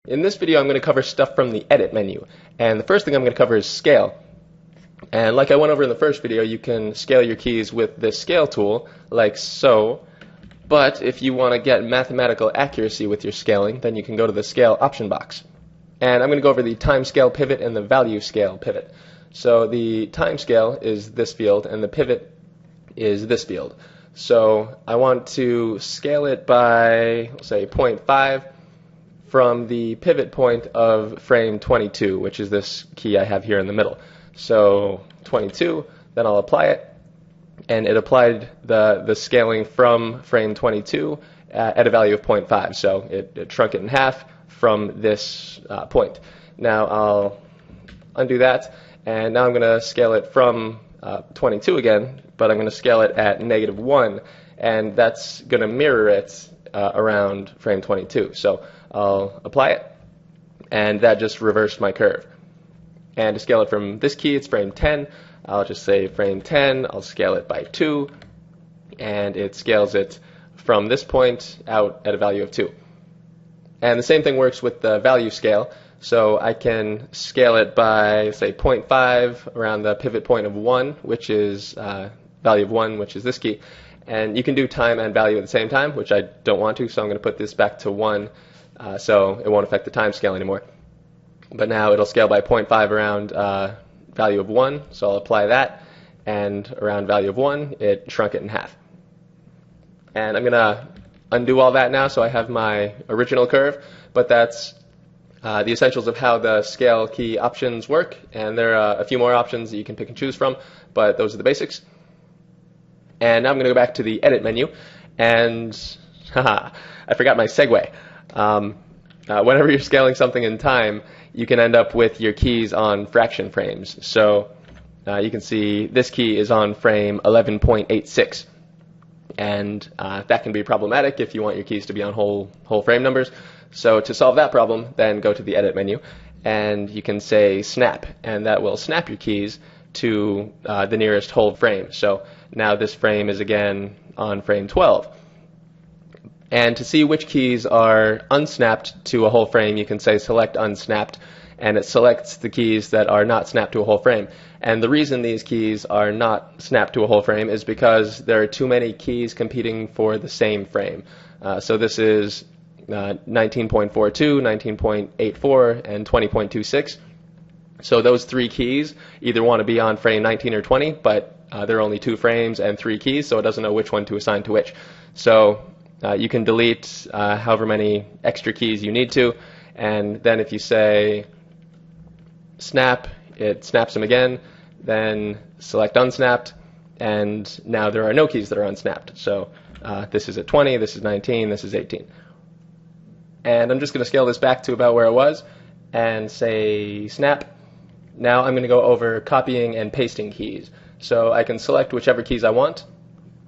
In this video, I'm going to cover stuff from the Edit menu, and the first thing I'm going to cover is scale. And like I went over in the first video, you can scale your keys with this scale tool, like so, but if you want to get mathematical accuracy with your scaling, then you can go to the scale option box. And I'm going to go over the time scale pivot and the value scale pivot. So the time scale is this field, and the pivot is this field. So I want to scale it by, say, 0.5 from the pivot point of frame 22, which is this key I have here in the middle. So 22, then I'll apply it, and it applied the scaling from frame 22 at a value of 0.5. So it shrunk it in half from this point. Now I'll undo that, and now I'm going to scale it from 22 again, but I'm going to scale it at -1, and that's going to mirror it around frame 22. So I'll apply it, and that just reversed my curve. And to scale it from this key, it's frame 10. I'll just say frame 10, I'll scale it by 2, and it scales it from this point out at a value of 2. And the same thing works with the value scale. So I can scale it by, say, 0.5 around the pivot point of 1, which is value of 1, which is this key. And you can do time and value at the same time, which I don't want to, so I'm going to put this back to 1, so it won't affect the time scale anymore. But now it'll scale by 0.5 around value of 1, so I'll apply that, and around value of 1, it shrunk it in half. And I'm going to undo all that now, so I have my original curve, but that's the essentials of how the scale key options work, and there are a few more options that you can pick and choose from, but those are the basics. And now I'm going to go back to the Edit menu, and I forgot my segue. Whenever you're scaling something in time, you can end up with your keys on fraction frames. So you can see this key is on frame 11.86, and that can be problematic if you want your keys to be on whole frame numbers. So to solve that problem, then go to the Edit menu, and you can say snap, and that will snap your keys to the nearest whole frame. So now this frame is again on frame 12. And to see which keys are unsnapped to a whole frame, you can say select unsnapped, and it selects the keys that are not snapped to a whole frame. And the reason these keys are not snapped to a whole frame is because there are too many keys competing for the same frame. So this is 19.42, 19.84, and 20.26. So those three keys either want to be on frame 19 or 20, but there are only 2 frames and 3 keys, so it doesn't know which one to assign to which. So you can delete however many extra keys you need to, and then if you say snap, it snaps them again, then select unsnapped, and now there are no keys that are unsnapped. So this is at 20, this is 19, this is 18. And I'm just going to scale this back to about where it was and say snap. Now I'm going to go over copying and pasting keys. So I can select whichever keys I want.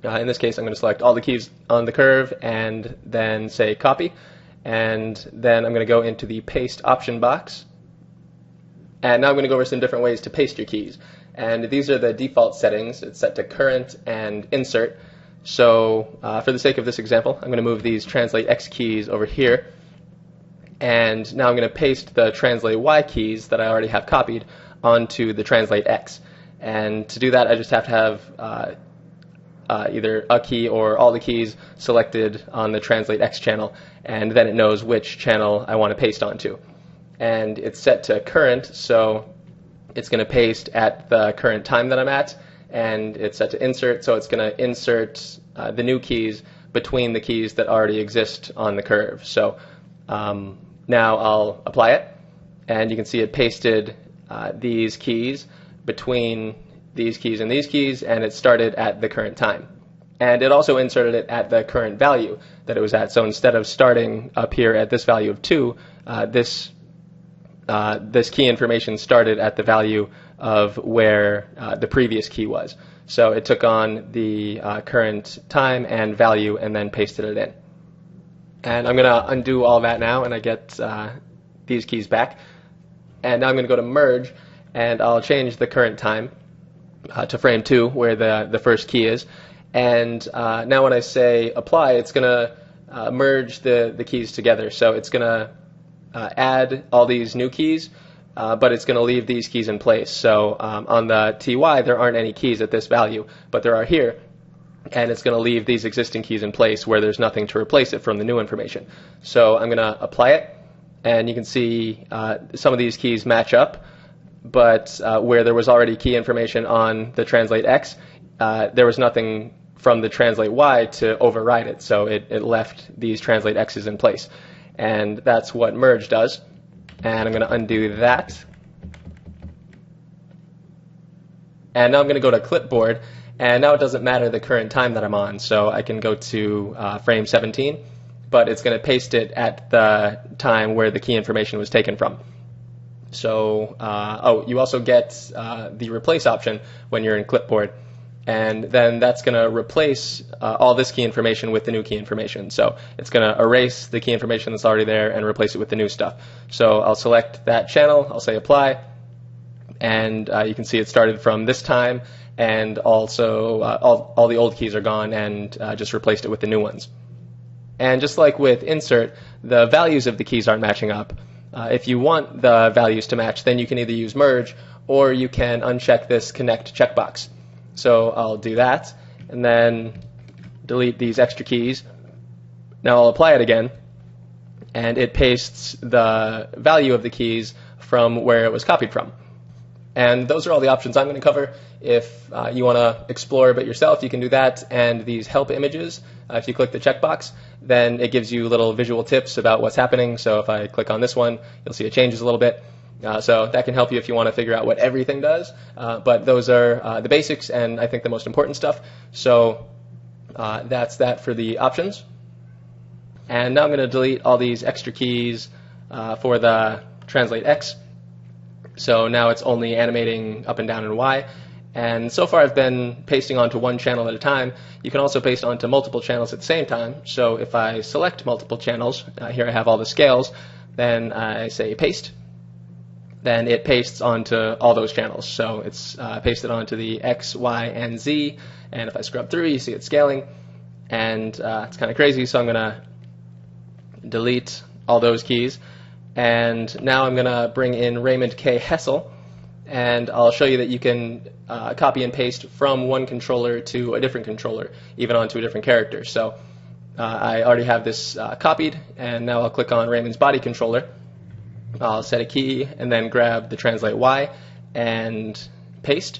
In this case, I'm going to select all the keys on the curve and then say copy. And then I'm going to go into the paste option box. And now I'm going to go over some different ways to paste your keys. And these are the default settings. It's set to current and insert. So for the sake of this example, I'm going to move these translate X keys over here. And now I'm going to paste the translate Y keys that I already have copied onto the translate X. And to do that, I just have to have either a key or all the keys selected on the translate X channel, and then it knows which channel I want to paste onto. And it's set to current, so it's going to paste at the current time that I'm at, and it's set to insert, so it's going to insert the new keys between the keys that already exist on the curve. So now I'll apply it, and you can see it pasted these keys between these keys and these keys, and it started at the current time. And it also inserted it at the current value that it was at. So instead of starting up here at this value of 2, this key information started at the value of where the previous key was. So it took on the current time and value and then pasted it in. And I'm going to undo all that now, and I get these keys back. And now I'm going to go to merge, and I'll change the current time to frame 2, where the first key is. And now when I say apply, it's going to merge the keys together. So it's going to add all these new keys, but it's going to leave these keys in place. So on the TY, there aren't any keys at this value, but there are here. And it's going to leave these existing keys in place where there's nothing to replace it from the new information. So I'm going to apply it, and you can see some of these keys match up, but where there was already key information on the translate X, there was nothing from the translate Y to override it, so it left these translate X's in place. And that's what merge does. And I'm going to undo that. And now I'm going to go to clipboard. And now it doesn't matter the current time that I'm on, so I can go to frame 17, but it's going to paste it at the time where the key information was taken from. So, you also get the replace option when you're in clipboard, and then that's going to replace all this key information with the new key information. So it's going to erase the key information that's already there and replace it with the new stuff. So I'll select that channel, I'll say apply, and you can see it started from this time, and also all the old keys are gone, and just replaced it with the new ones. And just like with insert, the values of the keys aren't matching up. If you want the values to match, then you can either use merge, or you can uncheck this connect checkbox. So I'll do that, and then delete these extra keys. Now I'll apply it again, and it pastes the value of the keys from where it was copied from. And those are all the options I'm going to cover. If you want to explore a bit yourself, you can do that. And these help images, if you click the checkbox, then it gives you little visual tips about what's happening. So if I click on this one, you'll see it changes a little bit. So that can help you if you want to figure out what everything does. But those are the basics and I think the most important stuff. So that's that for the options. And now I'm going to delete all these extra keys for the translate X. So now it's only animating up and down and Y. And so far I've been pasting onto one channel at a time. You can also paste onto multiple channels at the same time. So if I select multiple channels, here I have all the scales, then I say paste. Then it pastes onto all those channels. So it's pasted onto the X, Y, and Z. And if I scrub through, you see it scaling. And it's kind of crazy, so I'm going to delete all those keys. And now I'm going to bring in Raymond K. Hessel, and I'll show you that you can copy and paste from one controller to a different controller, even onto a different character. So I already have this copied, and now I'll click on Raymond's body controller. I'll set a key and then grab the translate Y and paste.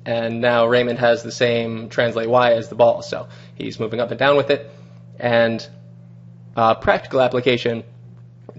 And now Raymond has the same translate Y as the ball, so he's moving up and down with it. And practical application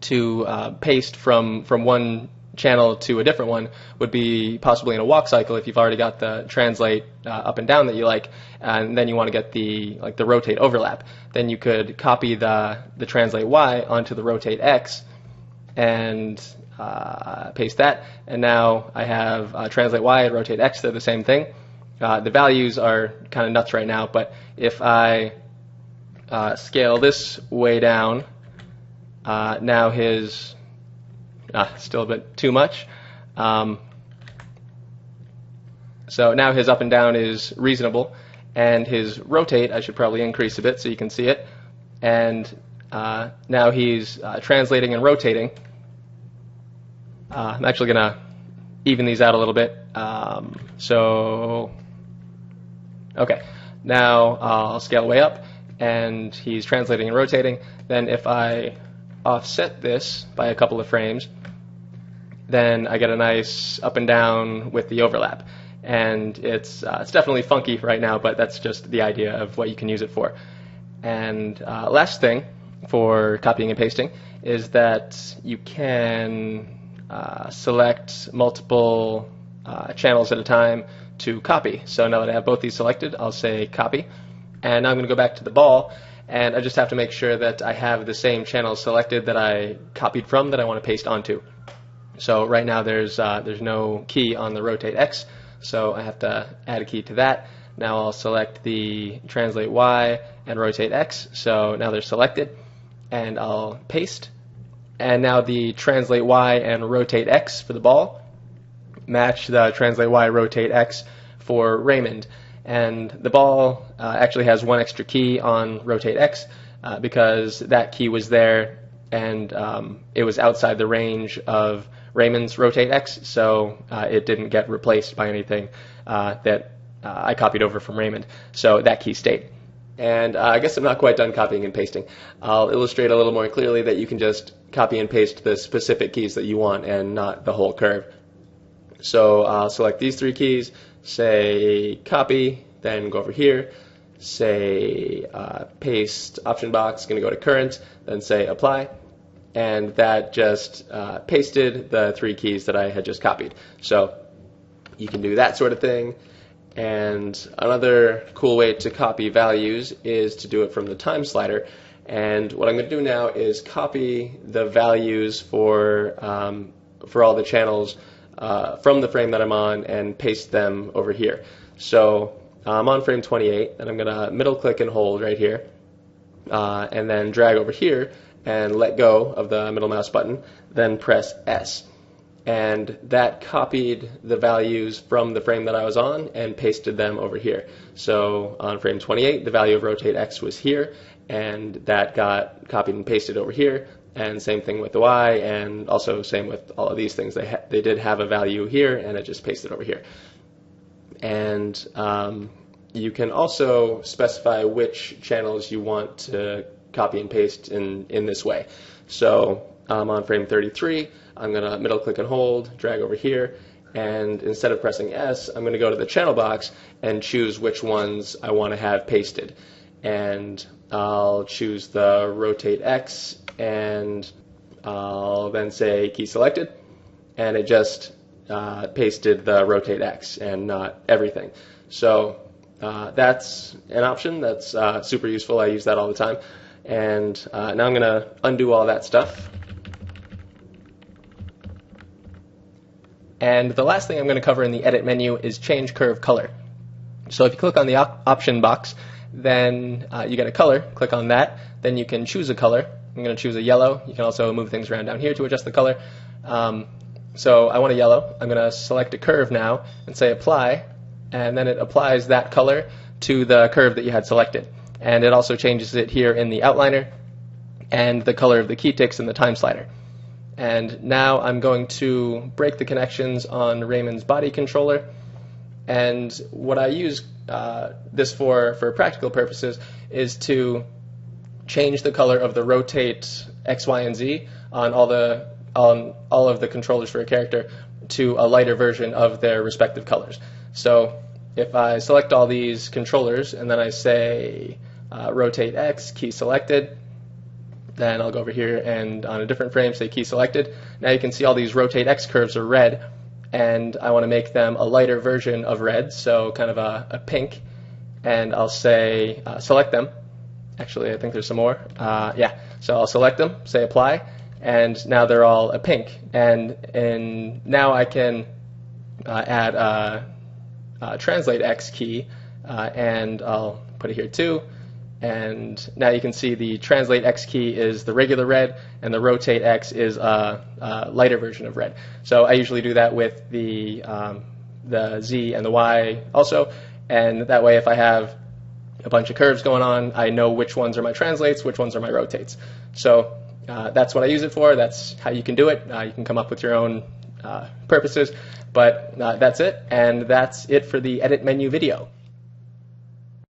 to paste from one channel to a different one would be possibly in a walk cycle if you've already got the translate up and down that you like, and then you want to get the rotate overlap. Then you could copy the translate Y onto the rotate X and paste that, and now I have translate Y and rotate X. They're the same thing. The values are kind of nuts right now, but if I scale this way down, now his still a bit too much. So now his up and down is reasonable, and his rotate I should probably increase a bit so you can see it. And now he's translating and rotating. I'm actually going to even these out a little bit. Okay, now I'll scale way up, and he's translating and rotating. Then if I offset this by a couple of frames, then I get a nice up and down with the overlap. And it's definitely funky right now, but that's just the idea of what you can use it for. And last thing for copying and pasting is that you can select multiple channels at a time to copy. So now that I have both these selected, I'll say copy. And now I'm going to go back to the ball, and I just have to make sure that I have the same channel selected that I copied from that I want to paste onto. So right now there's no key on the rotate X, so I have to add a key to that. Now I'll select the translate Y and rotate X, so now they're selected, and I'll paste. And now the translate Y and rotate X for the ball match the translate Y rotate X for Raymond. And the ball actually has one extra key on rotate X because that key was there and it was outside the range of Raymond's rotate X, so it didn't get replaced by anything that I copied over from Raymond. So that key stayed. And I guess I'm not quite done copying and pasting. I'll illustrate a little more clearly that you can just copy and paste the specific keys that you want and not the whole curve. So I'll select these three keys, say copy, then go over here, say paste option box, going to go to current, then say apply, and that just pasted the three keys that I had just copied. So you can do that sort of thing. And another cool way to copy values is to do it from the time slider. And what I'm going to do now is copy the values for all the channels from the frame that I'm on and paste them over here. So I'm on frame 28, and I'm going to middle click and hold right here, and then drag over here and let go of the middle mouse button, then press S. And that copied the values from the frame that I was on and pasted them over here. So on frame 28, the value of rotate X was here, and that got copied and pasted over here. And same thing with the Y, and also same with all of these things. They did have a value here, and it just pasted over here. And you can also specify which channels you want to copy and paste in this way. So I'm on frame 33. I'm going to middle click and hold, drag over here, and instead of pressing S, I'm going to go to the channel box and choose which ones I want to have pasted. And I'll choose the rotate X, and I'll then say key selected, and it just pasted the rotate X and not everything. So that's an option that's super useful. I use that all the time. And now I'm going to undo all that stuff. And the last thing I'm going to cover in the edit menu is change curve color. So if you click on the option box, then you get a color. Click on that. Then you can choose a color. I'm going to choose a yellow. You can also move things around down here to adjust the color. So I want a yellow. I'm going to select a curve now and say apply, and then it applies that color to the curve that you had selected. And it also changes it here in the outliner and the color of the key ticks in the time slider. And now I'm going to break the connections on Raymond's body controller. And what I use this for practical purposes is to change the color of the rotate X, Y, and Z on all of the controllers for a character to a lighter version of their respective colors. So if I select all these controllers and then I say rotate X, key selected, then I'll go over here and on a different frame say key selected. Now you can see all these rotate X curves are red, and I want to make them a lighter version of red, so kind of a pink, and I'll say select them. Actually, I think there's some more. Yeah, so I'll select them, say apply, and now they're all a pink. And now I can add a translate X key, and I'll put it here too. And now you can see the translate X key is the regular red, and the rotate X is a lighter version of red. So I usually do that with the Z and the Y also, and that way if I have a bunch of curves going on, I know which ones are my translates, which ones are my rotates. So that's what I use it for. That's how you can do it. You can come up with your own purposes, but that's it, and that's it for the edit menu video.